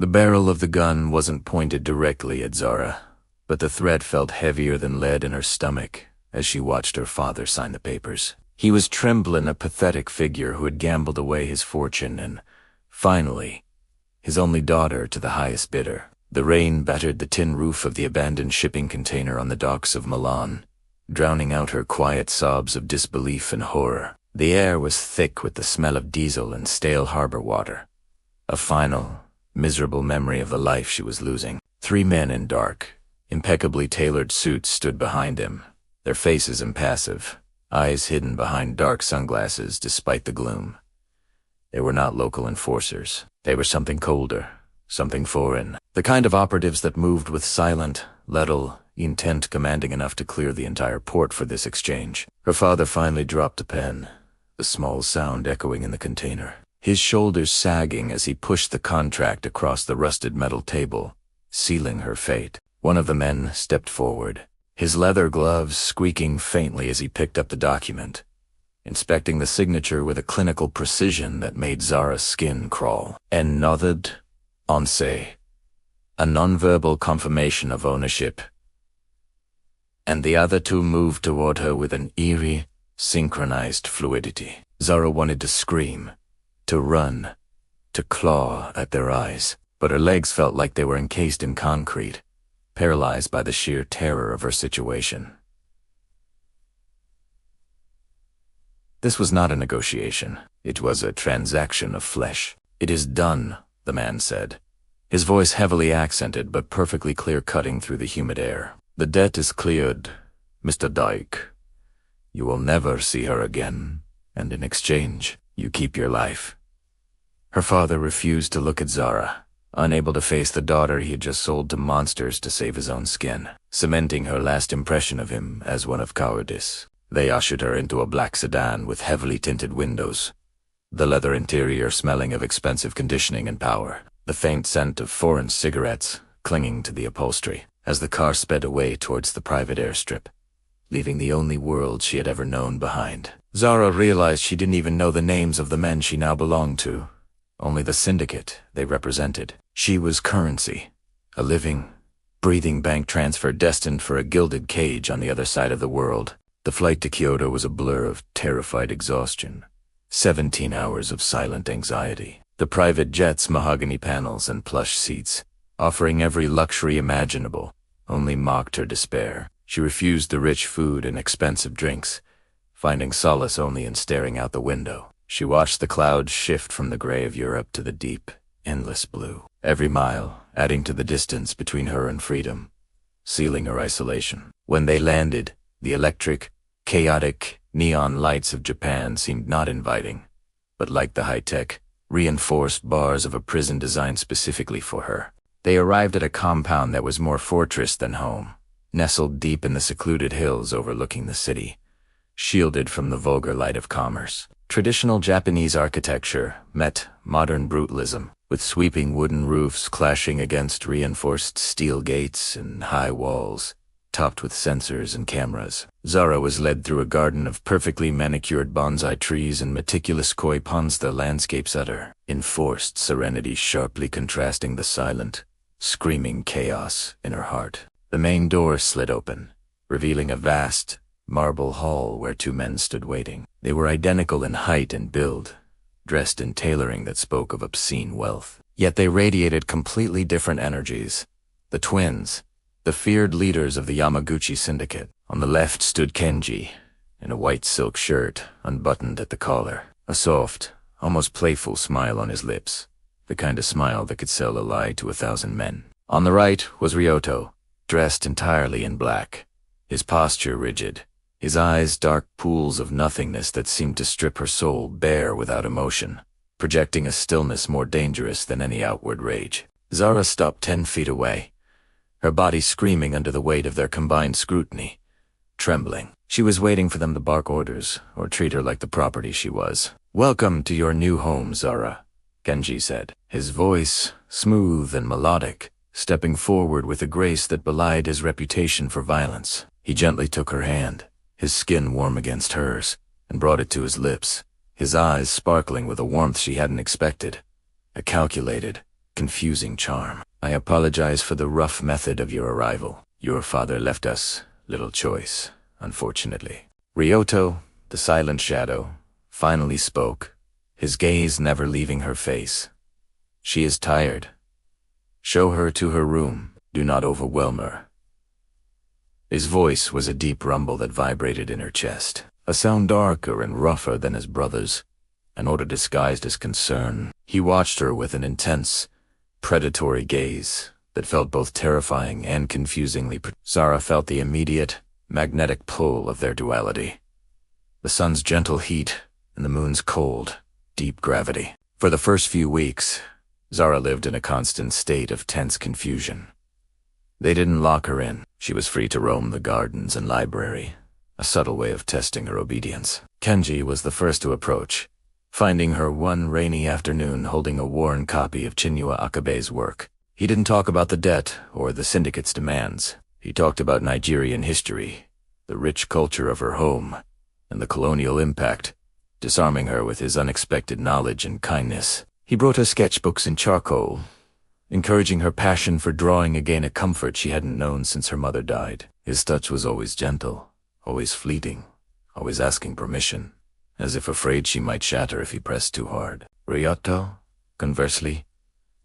The barrel of the gun wasn't pointed directly at Zara, but the threat felt heavier than lead in her stomach as she watched her father sign the papers. He was trembling, a pathetic figure who had gambled away his fortune and, finally, his only daughter to the highest bidder. The rain battered the tin roof of the abandoned shipping container on the docks of Milan, drowning out her quiet sobs of disbelief and horror. The air was thick with the smell of diesel and stale harbor water, a final, miserable memory of the life she was losing. 3 men in dark, impeccably tailored suits stood behind him, their faces impassive, eyes hidden behind dark sunglasses despite the gloom. They were not local enforcers. They were something colder, something foreign, the kind of operatives that moved with silent, level intent commanding enough to clear the entire port for this exchange. Her father finally dropped a pen, the small sound echoing in the container, his shoulders sagging as he pushed the contract across the rusted metal table, sealing her fate. One of the men stepped forward, his leather gloves squeaking faintly as he picked up the document, inspecting the signature with a clinical precision that made Zara's skin crawl. And nodded, once, a nonverbal confirmation of ownership. And the other 2 moved toward her with an eerie, synchronized fluidity. Zara wanted to scream, to run, to claw at their eyes, but her legs felt like they were encased in concrete, paralyzed by the sheer terror of her situation. This was not a negotiation. It was a transaction of flesh. "It is done," the man said, his voice heavily accented but perfectly clear-cutting through the humid air. "The debt is cleared, Mr. Dyke. You will never see her again, and in exchange, you keep your life." Her father refused to look at Zara, unable to face the daughter he had just sold to monsters to save his own skin, cementing her last impression of him as one of cowardice. They ushered her into a black sedan with heavily tinted windows, the leather interior smelling of expensive conditioning and power, the faint scent of foreign cigarettes clinging to the upholstery. As the car sped away towards the private airstrip, leaving the only world she had ever known behind, Zara realized she didn't even know the names of the men she now belonged to, only the syndicate they represented. She was currency, a living, breathing bank transfer destined for a gilded cage on the other side of the world. The flight to Kyoto was a blur of terrified exhaustion, 17 hours of silent anxiety. The private jet's mahogany panels and plush seats, offering every luxury imaginable, only mocked her despair. She refused the rich food and expensive drinks, finding solace only in staring out the window. She watched the clouds shift from the gray of Europe to the deep, endless blue, every mile adding to the distance between her and freedom, sealing her isolation. When they landed, the electric, chaotic, neon lights of Japan seemed not inviting, but like the high-tech, reinforced bars of a prison designed specifically for her. They arrived at a compound that was more fortress than home, nestled deep in the secluded hills overlooking the city, shielded from the vulgar light of commerce. Traditional Japanese architecture met modern brutalism, with sweeping wooden roofs clashing against reinforced steel gates and high walls, topped with sensors and cameras. Zara was led through a garden of perfectly manicured bonsai trees and meticulous koi ponds, the landscape's utter, enforced serenity sharply contrasting the silent, screaming chaos in her heart. The main door slid open, revealing a vast, marble hall where 2 men stood waiting. They were identical in height and build, dressed in tailoring that spoke of obscene wealth. Yet they radiated completely different energies. The twins, the feared leaders of the Yamaguchi syndicate. On the left stood Kenji, in a white silk shirt, unbuttoned at the collar, a soft, almost playful smile on his lips, the kind of smile that could sell a lie to 1,000 men. On the right was Ryoto, dressed entirely in black, his posture rigid, his eyes dark pools of nothingness that seemed to strip her soul bare without emotion, projecting a stillness more dangerous than any outward rage. Zara stopped 10 feet away, her body screaming under the weight of their combined scrutiny, trembling. She was waiting for them to bark orders or treat her like the property she was. "Welcome to your new home, Zara," Kenji said, his voice smooth and melodic, stepping forward with a grace that belied his reputation for violence. He gently took her hand, his skin warm against hers, and brought it to his lips, his eyes sparkling with a warmth she hadn't expected, a calculated, confusing charm. I apologize for the rough method of your arrival. Your father left us little choice, unfortunately. Ryoto, the silent shadow, finally spoke, his gaze never leaving her face. She is tired. Show her to her room. Do not overwhelm her. His voice was a deep rumble that vibrated in her chest, a sound darker and rougher than his brother's, an order disguised as concern. He watched her with an intense, predatory gaze that felt both terrifying and confusingly. Zara felt the immediate, magnetic pull of their duality. The sun's gentle heat and the moon's cold, deep gravity. For the first few weeks, Zara lived in a constant state of tense confusion. They didn't lock her in. She was free to roam the gardens and library, a subtle way of testing her obedience. Kenji was the first to approach, finding her one rainy afternoon holding a worn copy of Chinua Achebe's work. He didn't talk about the debt or the syndicate's demands. He talked about Nigerian history, the rich culture of her home, and the colonial impact, disarming her with his unexpected knowledge and kindness. He brought her sketchbooks in charcoal, encouraging her passion for drawing again, a comfort she hadn't known since her mother died. His touch was always gentle, always fleeting, always asking permission, as if afraid she might shatter if he pressed too hard. Ryoto, conversely,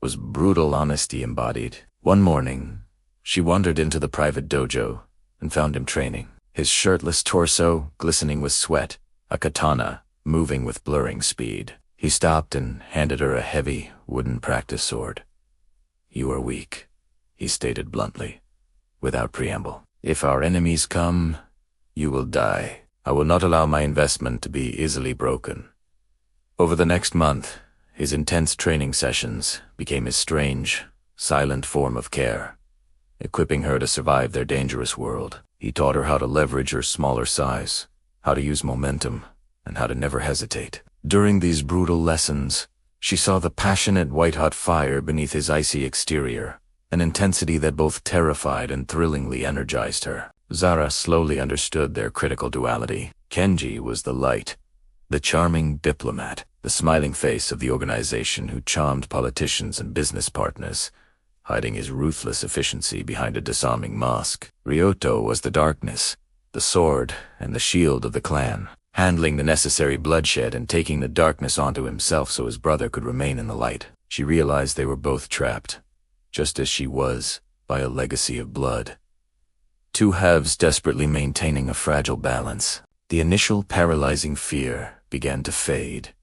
was brutal honesty embodied. One morning, she wandered into the private dojo and found him training, his shirtless torso glistening with sweat, a katana moving with blurring speed. He stopped and handed her a heavy, wooden practice sword. "You are weak," he stated bluntly, without preamble. "If our enemies come, you will die. I will not allow my investment to be easily broken." Over the next month, his intense training sessions became his strange, silent form of care, equipping her to survive their dangerous world. He taught her how to leverage her smaller size, how to use momentum, and how to never hesitate. During these brutal lessons, she saw the passionate white-hot fire beneath his icy exterior, an intensity that both terrified and thrillingly energized her. Zara slowly understood their critical duality. Kenji was the light, the charming diplomat, the smiling face of the organization who charmed politicians and business partners, hiding his ruthless efficiency behind a disarming mask. Ryoto was the darkness, the sword and the shield of the clan, handling the necessary bloodshed and taking the darkness onto himself so his brother could remain in the light. She realized they were both trapped, just as she was, by a legacy of blood. Two halves desperately maintaining a fragile balance. The initial paralyzing fear began to fade,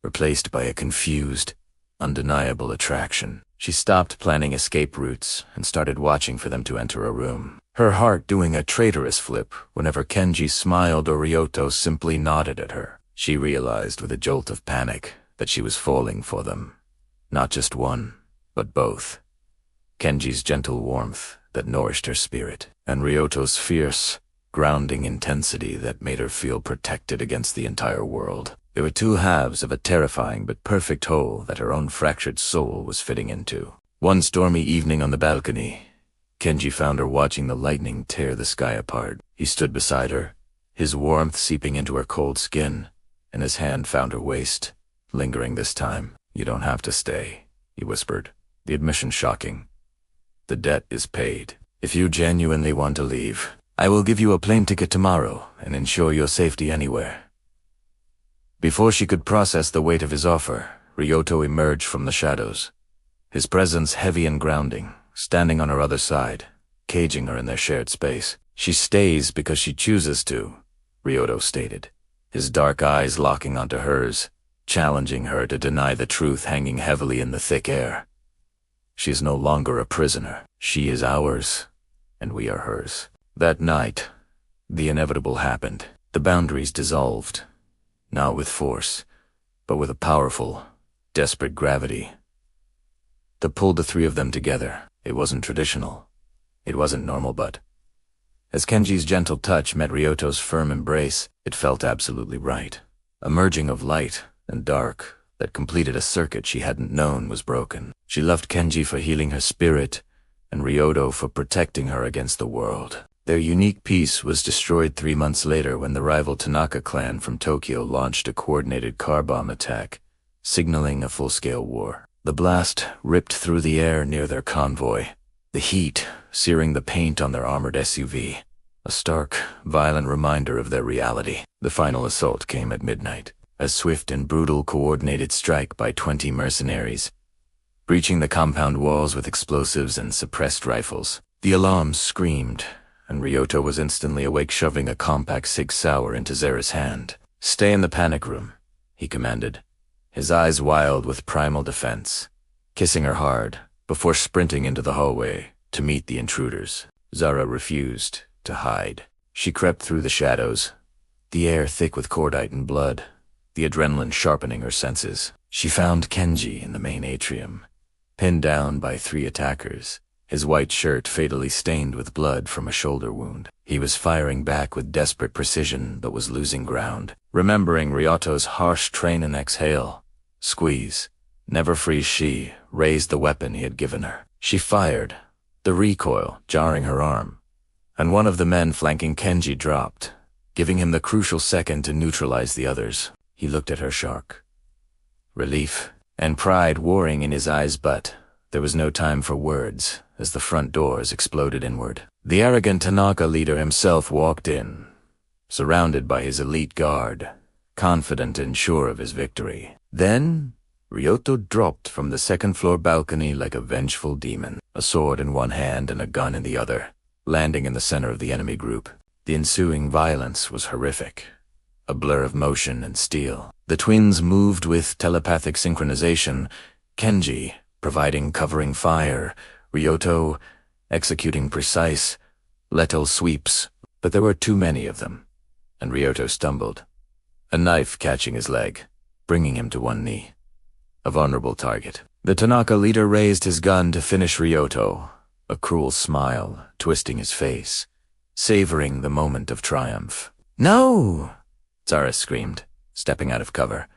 replaced by a confused, undeniable attraction. She stopped planning escape routes and started watching for them to enter a room, her heart doing a traitorous flip whenever Kenji smiled or Ryoto simply nodded at her. She realized with a jolt of panic that she was falling for them. Not just one, but both. Kenji's gentle warmth that nourished her spirit, and Ryoto's fierce, grounding intensity that made her feel protected against the entire world. They were two halves of a terrifying but perfect whole that her own fractured soul was fitting into. One stormy evening on the balcony, Kenji found her watching the lightning tear the sky apart. He stood beside her, his warmth seeping into her cold skin, and his hand found her waist, lingering this time. "You don't have to stay," he whispered, the admission shocking. "The debt is paid. If you genuinely want to leave, I will give you a plane ticket tomorrow and ensure your safety anywhere." Before she could process the weight of his offer, Ryoto emerged from the shadows, his presence heavy and grounding, standing on her other side, caging her in their shared space. "She stays because she chooses to," Ryoto stated, his dark eyes locking onto hers, challenging her to deny the truth hanging heavily in the thick air. "She is no longer a prisoner. She is ours, and we are hers." That night, the inevitable happened. The boundaries dissolved, not with force, but with a powerful, desperate gravity that pulled the three of them together. It wasn't traditional. It wasn't normal, but as Kenji's gentle touch met Ryoto's firm embrace, it felt absolutely right. A merging of light and dark that completed a circuit she hadn't known was broken. She loved Kenji for healing her spirit, and Ryoto for protecting her against the world. Their unique peace was destroyed 3 months later when the rival Tanaka clan from Tokyo launched a coordinated car bomb attack, signaling a full-scale war. The blast ripped through the air near their convoy, the heat searing the paint on their armored SUV. A stark, violent reminder of their reality. The final assault came at midnight, a swift and brutal coordinated strike by 20 mercenaries, breaching the compound walls with explosives and suppressed rifles. The alarms screamed, and Ryota was instantly awake, shoving a compact Sig Sauer into Zera's hand. "Stay in the panic room," he commanded, his eyes wild with primal defense, kissing her hard before sprinting into the hallway to meet the intruders. Zara refused to hide. She crept through the shadows, the air thick with cordite and blood, the adrenaline sharpening her senses. She found Kenji in the main atrium, pinned down by 3 attackers, his white shirt fatally stained with blood from a shoulder wound. He was firing back with desperate precision but was losing ground. Remembering Ryoto's harsh train and exhale, squeeze, never freeze, she raised the weapon he had given her. She fired, the recoil jarring her arm, and one of the men flanking Kenji dropped, giving him the crucial second to neutralize the others. He looked at her shark, relief and pride warring in his eyes, but there was no time for words as the front doors exploded inward. The arrogant Tanaka leader himself walked in, surrounded by his elite guard, confident and sure of his victory. Then, Ryoto dropped from the second-floor balcony like a vengeful demon, a sword in one hand and a gun in the other, landing in the center of the enemy group. The ensuing violence was horrific, a blur of motion and steel. The twins moved with telepathic synchronization, Kenji providing covering fire, Ryoto executing precise, lethal sweeps, but there were too many of them, and Ryoto stumbled, a knife catching his leg, bringing him to one knee. A vulnerable target. The Tanaka leader raised his gun to finish Ryoto, a cruel smile twisting his face, savoring the moment of triumph. "No!" Zara screamed, stepping out of cover,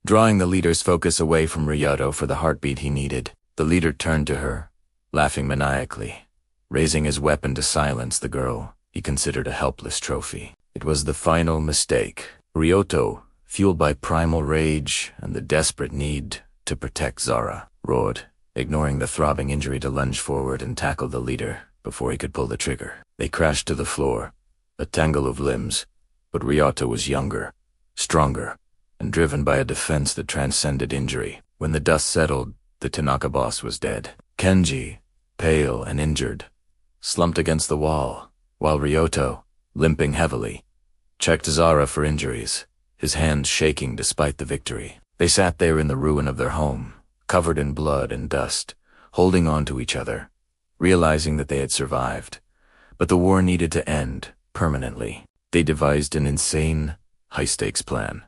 drawing the leader's focus away from Ryoto for the heartbeat he needed. The leader turned to her, laughing maniacally, raising his weapon to silence the girl he considered a helpless trophy. It was the final mistake. Ryoto, fueled by primal rage and the desperate need to protect Zara, roared, ignoring the throbbing injury to lunge forward and tackle the leader before he could pull the trigger. They crashed to the floor, a tangle of limbs, but Ryoto was younger, stronger, and driven by a defense that transcended injury. When the dust settled, the Tanaka boss was dead. Kenji, pale and injured, slumped against the wall, while Ryoto, limping heavily, checked Zara for injuries, his hands shaking despite the victory. They sat there in the ruin of their home, covered in blood and dust, holding on to each other, realizing that they had survived. But the war needed to end permanently. They devised an insane, high-stakes plan.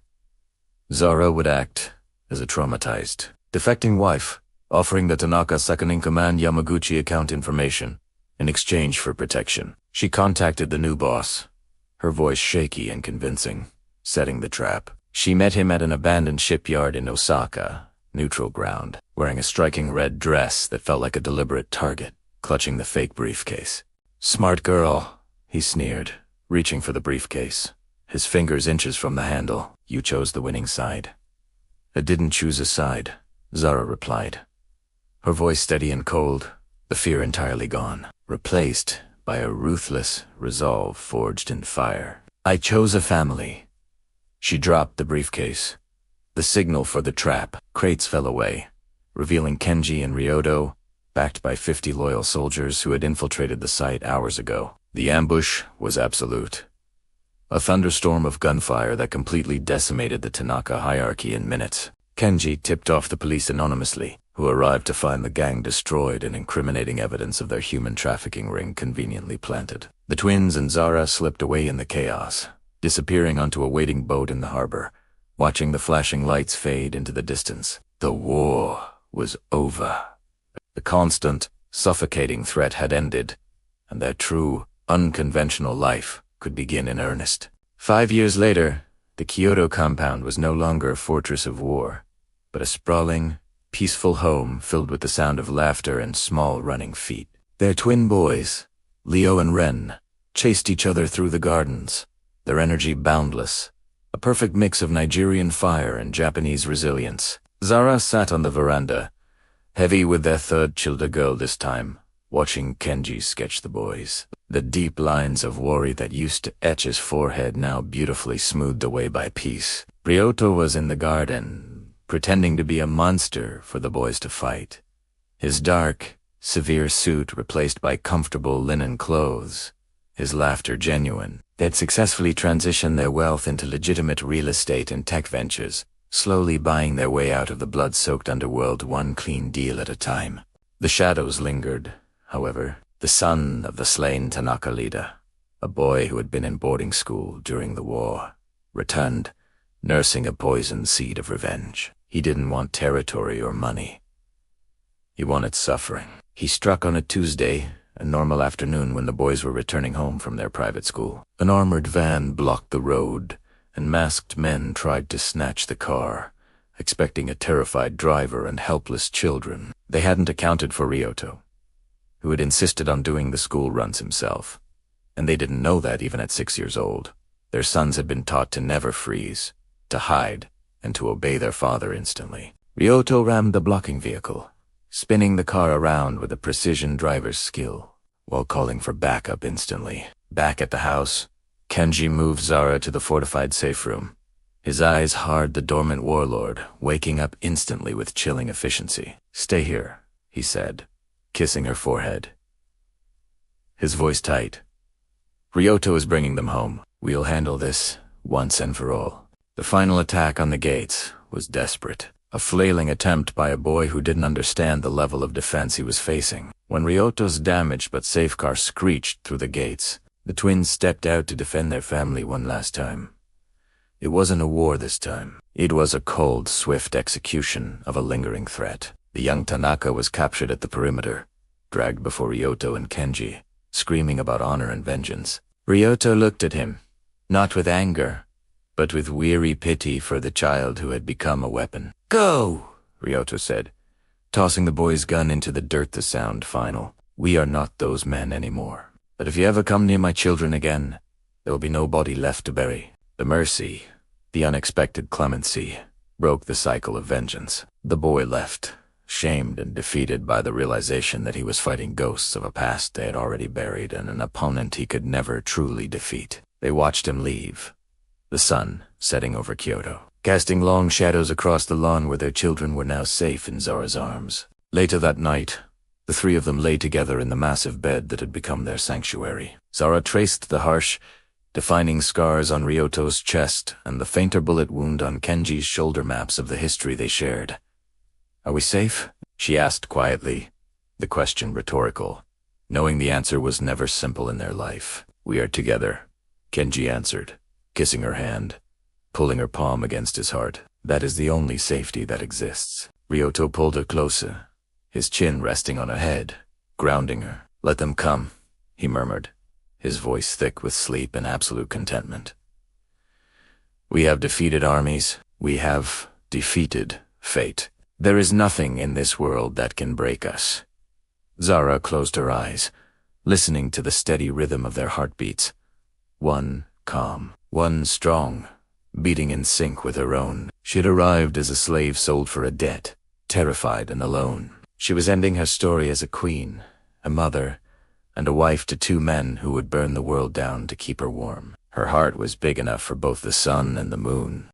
Zara would act as a traumatized, defecting wife, offering the Tanaka second-in-command Yamaguchi account information in exchange for protection. She contacted the new boss, her voice shaky and convincing, setting the trap. She met him at an abandoned shipyard in Osaka, neutral ground, wearing a striking red dress that felt like a deliberate target, clutching the fake briefcase. "Smart girl," he sneered, reaching for the briefcase, his fingers inches from the handle. "You chose the winning side." "I didn't choose a side," Zara replied, her voice steady and cold, the fear entirely gone, replaced by a ruthless resolve forged in fire. "I chose a family." She dropped the briefcase, the signal for the trap. Crates fell away, revealing Kenji and Ryoto, backed by 50 loyal soldiers who had infiltrated the site hours ago. The ambush was absolute. A thunderstorm of gunfire that completely decimated the Tanaka hierarchy in minutes. Kenji tipped off the police anonymously, who arrived to find the gang destroyed and incriminating evidence of their human trafficking ring conveniently planted. The twins and Zara slipped away in the chaos, disappearing onto a waiting boat in the harbor, watching the flashing lights fade into the distance. The war was over. The constant, suffocating threat had ended, and their true, unconventional life could begin in earnest. 5 years later, the Kyoto compound was no longer a fortress of war, but a sprawling, peaceful home filled with the sound of laughter and small running feet. Their twin boys, Leo and Ren, chased each other through the gardens, their energy boundless, a perfect mix of Nigerian fire and Japanese resilience. Zara sat on the veranda, heavy with their third childer girl this time, watching Kenji sketch the boys. The deep lines of worry that used to etch his forehead now beautifully smoothed away by peace. Ryoto was in the garden, pretending to be a monster for the boys to fight. His dark, severe suit replaced by comfortable linen clothes. His laughter genuine. They'd successfully transitioned their wealth into legitimate real estate and tech ventures, slowly buying their way out of the blood-soaked underworld one clean deal at a time. The shadows lingered, however. The son of the slain Tanaka leader, a boy who had been in boarding school during the war, returned, nursing a poisoned seed of revenge. He didn't want territory or money. He wanted suffering. He struck on a Tuesday, a normal afternoon when the boys were returning home from their private school. An armored van blocked the road, and masked men tried to snatch the car, expecting a terrified driver and helpless children. They hadn't accounted for Ryoto, who had insisted on doing the school runs himself. And they didn't know that even at 6 years old. Their sons had been taught to never freeze, to hide, and to obey their father instantly. Ryoto rammed the blocking vehicle, spinning the car around with a precision driver's skill, while calling for backup instantly. Back at the house, Kenji moved Zara to the fortified safe room. His eyes hard the dormant warlord, waking up instantly with chilling efficiency. "Stay here," he said, kissing her forehead. His voice tight. "Ryoto is bringing them home. We'll handle this once and for all." The final attack on the gates was desperate. A flailing attempt by a boy who didn't understand the level of defense he was facing. When Ryoto's damaged but safe car screeched through the gates, the twins stepped out to defend their family one last time. It wasn't a war this time. It was a cold, swift execution of a lingering threat. The young Tanaka was captured at the perimeter, dragged before Ryoto and Kenji, screaming about honor and vengeance. Ryoto looked at him, not with anger, but with weary pity for the child who had become a weapon. "Go," Ryoto said, tossing the boy's gun into the dirt to sound final. "We are not those men anymore. But if you ever come near my children again, there will be no body left to bury." The mercy, the unexpected clemency, broke the cycle of vengeance. The boy left, shamed and defeated by the realization that he was fighting ghosts of a past they had already buried and an opponent he could never truly defeat. They watched him leave, the sun setting over Kyoto, casting long shadows across the lawn where their children were now safe in Zara's arms. Later that night, the three of them lay together in the massive bed that had become their sanctuary. Zara traced the harsh, defining scars on Ryoto's chest and the fainter bullet wound on Kenji's shoulder maps of the history they shared. "Are we safe?" she asked quietly, the question rhetorical, knowing the answer was never simple in their life. "We are together," Kenji answered, kissing her hand, pulling her palm against his heart. "That is the only safety that exists." Ryoto pulled her closer, his chin resting on her head, grounding her. "Let them come," he murmured, his voice thick with sleep and absolute contentment. "We have defeated armies. We have defeated fate. There is nothing in this world that can break us." Zara closed her eyes, listening to the steady rhythm of their heartbeats. One calm, one strong, beating in sync with her own. She had arrived as a slave sold for a debt, terrified and alone. She was ending her story as a queen, a mother, and a wife to two men who would burn the world down to keep her warm. Her heart was big enough for both the sun and the moon,